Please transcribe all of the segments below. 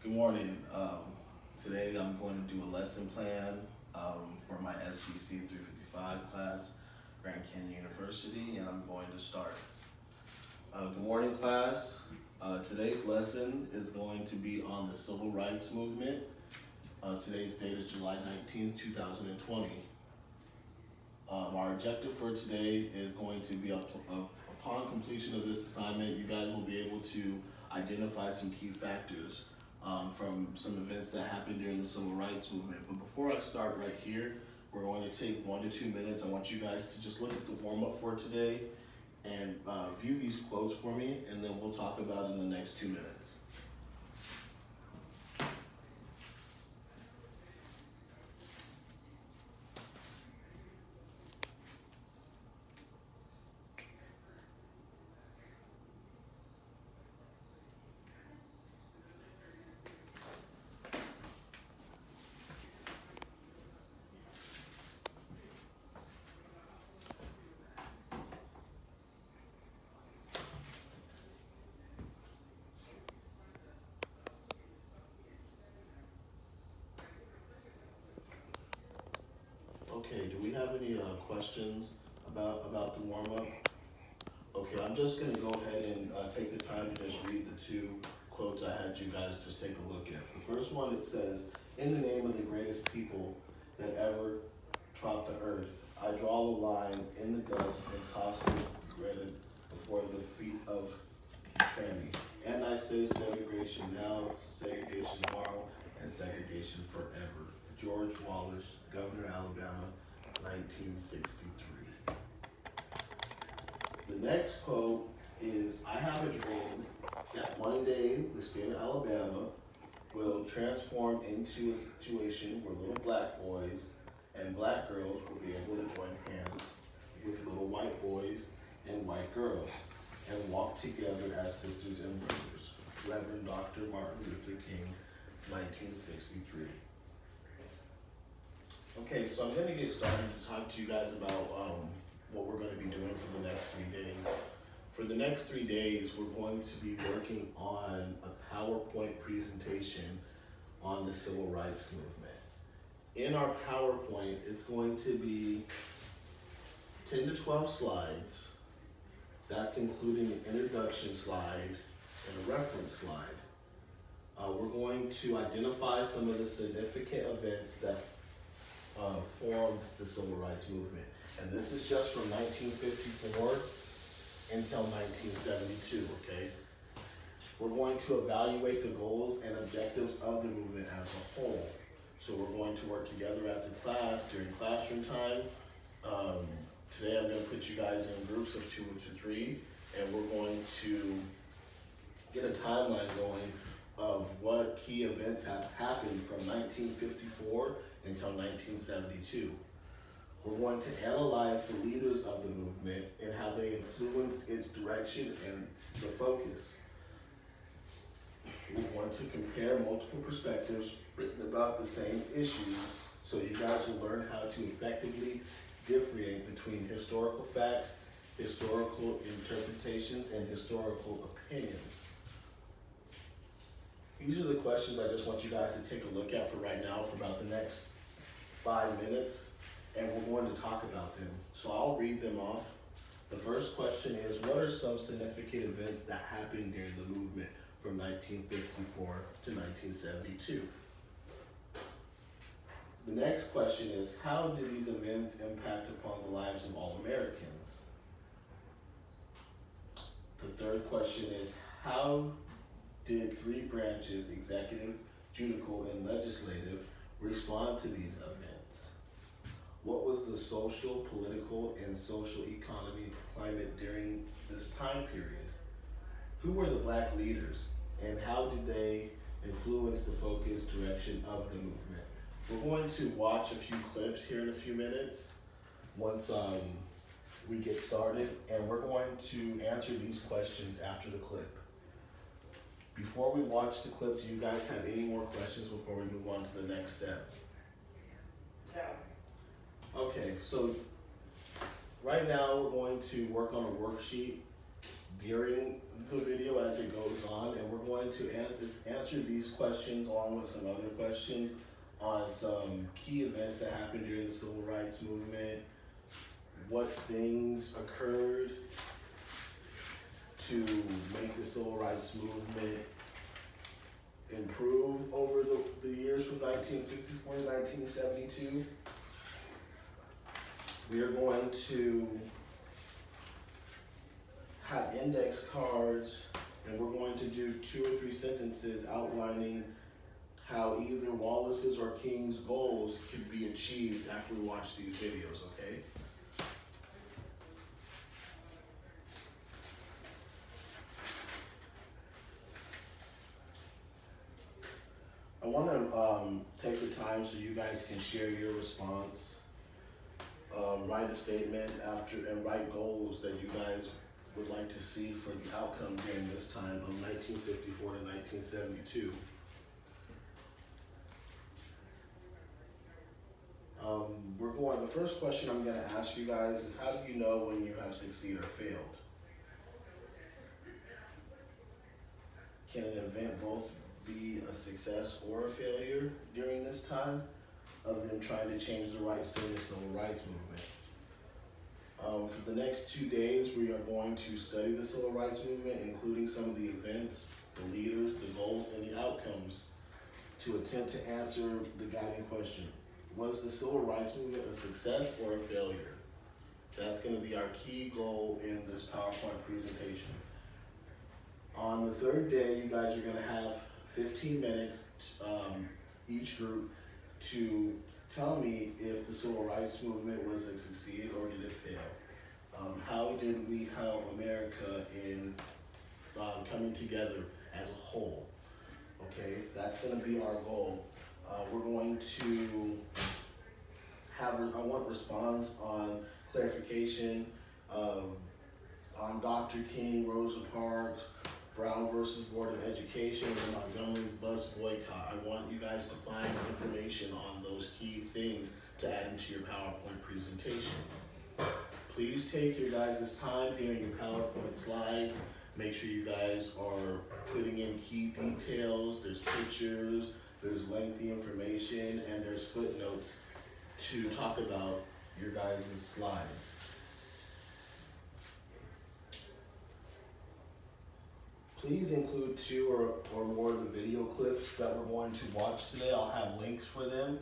Good morning. Today I'm going to do a lesson plan for my SCC 355 class, Grand Canyon University, and I'm going to start. Good morning, class. Today's lesson is going to be on the Civil Rights Movement. Today's date is July 19th, 2020. Our objective for today is going to be upon completion of this assignment, you guys will be able to identify some key factors from some events that happened during the Civil Rights Movement. But before I start right here, we're going to take 1 to 2 minutes. I want you guys to just look at the warm-up for today and view these quotes for me, and then we'll talk about it in the next 2 minutes. Okay, do we have any questions about the warm-up? Okay, I'm just gonna go ahead and take the time to just read the 2 quotes I had you guys just take a look at. The first one, it says, "In the name of the greatest people that ever trod the earth, I draw the line in the dust and toss it regretted before the feet of tyranny. And I say segregation now, segregation tomorrow, and segregation forever." George Wallace, Governor, Alabama, 1963. The next quote is, "I have a dream that one day the state of Alabama will transform into a situation where little black boys and black girls will be able to join hands with little white boys and white girls and walk together as sisters and brothers." Reverend Dr. Martin Luther King, 1963. Okay, so I'm going to get started to talk to you guys about what we're going to be doing for the next 3 days. For the next 3 days, we're going to be working on a PowerPoint presentation on the Civil Rights Movement. In our PowerPoint, it's going to be 10 to 12 slides. That's including an introduction slide and a reference slide. We're going to identify some of the significant events that formed the Civil Rights Movement. And this is just from 1954 until 1972, okay? We're going to evaluate the goals and objectives of the movement as a whole. So we're going to work together as a class during classroom time. Today I'm going to put you guys in groups of 2 to 3, and we're going to get a timeline going of what key events have happened from 1954 until 1972. We're going to analyze the leaders of the movement and how they influenced its direction and the focus. We're going to compare multiple perspectives written about the same issues so you guys will learn how to effectively differentiate between historical facts, historical interpretations, and historical opinions. These are the questions I just want you guys to take a look at for right now for about the next 5 minutes, and we're going to talk about them. So I'll read them off. The first question is, what are some significant events that happened during the movement from 1954 to 1972? The next question is, how did these events impact upon the lives of all Americans? The third question is, how did 3 branches, executive, judicial, and legislative, respond to these events? What was the social, political, and social economy climate during this time period? Who were the black leaders, and how did they influence the focus direction of the movement? We're going to watch a few clips here in a few minutes once we get started, and we're going to answer these questions after the clip. Before we watch the clip, do you guys have any more questions before we move on to the next step? No. Okay, so right now we're going to work on a worksheet during the video as it goes on, and we're going to answer these questions along with some other questions on some key events that happened during the Civil Rights Movement, what things occurred to make the Civil Rights Movement improve over the years from 1954 to 1972. We are going to have index cards, and we're going to do 2 or 3 sentences outlining how either Wallace's or King's goals could be achieved after we watch these videos, okay? I want to take the time so you guys can share your response, write a statement and write goals that you guys would like to see for the outcome during this time of 1954 to 1972. The first question I'm going to ask you guys is, how do you know when you have succeeded or failed? Can an event both be a success or a failure during this time of them trying to change the rights during the Civil Rights Movement? For the next 2 days, we are going to study the Civil Rights Movement, including some of the events, the leaders, the goals, and the outcomes, to attempt to answer the guiding question: was the Civil Rights Movement a success or a failure? That's going to be our key goal in this PowerPoint presentation. On the third day, you guys are going to have 15 minutes, each group, to tell me if the Civil Rights Movement was a succeed or did it fail. How did we help America in coming together as a whole? Okay, that's going to be our goal. We're going to I want response on clarification on Dr. King, Rosa Parks, Brown versus Board of Education, and Montgomery bus boycott. I want you guys to find information on those key things to add into your PowerPoint presentation. Please take your guys' time during your PowerPoint slides. Make sure you guys are putting in key details. There's pictures, there's lengthy information, and there's footnotes to talk about your guys' slides. Please include 2 or more of the video clips that we're going to watch today. I'll have links for them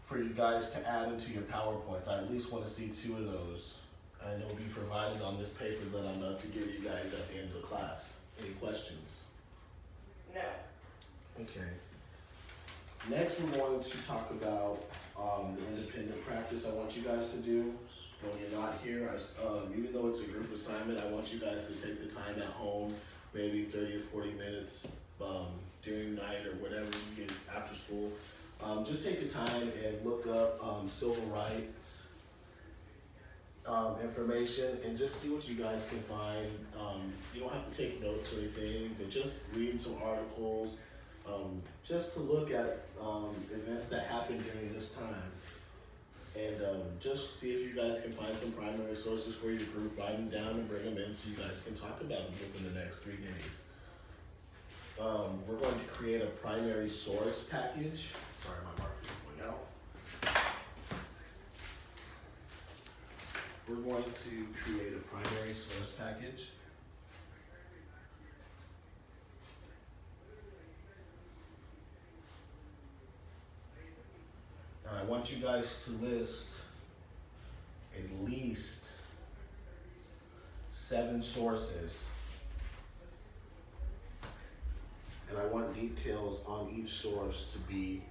for you guys to add into your PowerPoints. I at least want to see 2 of those, and it will be provided on this paper that I'm about to give you guys at the end of the class. Any questions? No. Okay. Next, we're going to talk about the independent practice I want you guys to do when you're not here. Even though it's a group assignment, I want you guys to take the time at home, maybe 30 or 40 minutes during the night or whatever you get after school. Just take the time and look up civil rights information and just see what you guys can find. You don't have to take notes or anything, but just read some articles, just to look at events that happened during this time. And just see if you guys can find some primary sources for your group, write them down and bring them in so you guys can talk about them within the next 3 days. We're going to create a primary source package. Sorry, my marker's going out. We're going to create a primary source package. And I want you guys to list at least 7 sources. And I want details on each source to be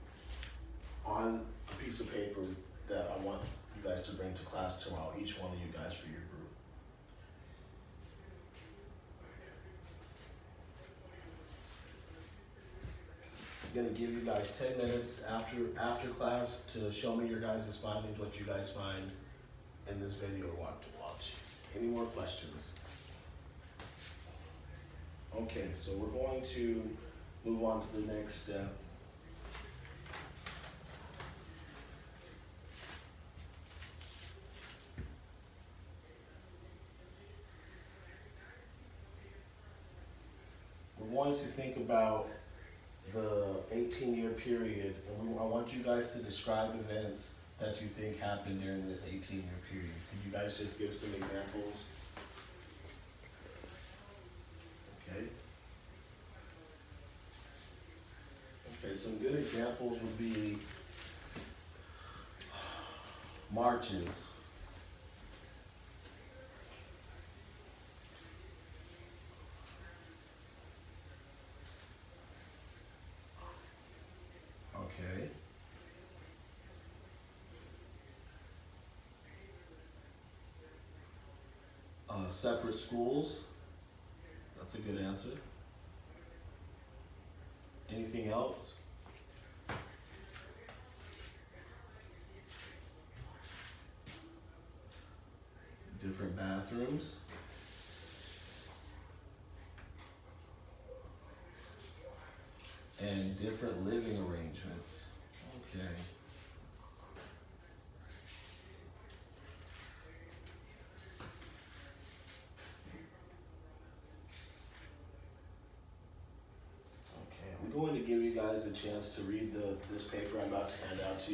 on a piece of paper that I want you guys to bring to class tomorrow, each one of you guys for your group. I'm gonna give you guys 10 minutes after class to show me your guys' findings, what you guys find in this video or want to watch. Any more questions? Okay, so we're going to move on to the next step. going to think about the 18-year period, and I want you guys to describe events that you think happened during this 18-year period. Can you guys just give some examples? Okay. Okay, some good examples would be marches. Okay. Separate schools. That's a good answer. Anything else? Different bathrooms. And different living arrangements. Okay. Okay, I'm going to give you guys a chance to read this paper I'm about to hand out to you.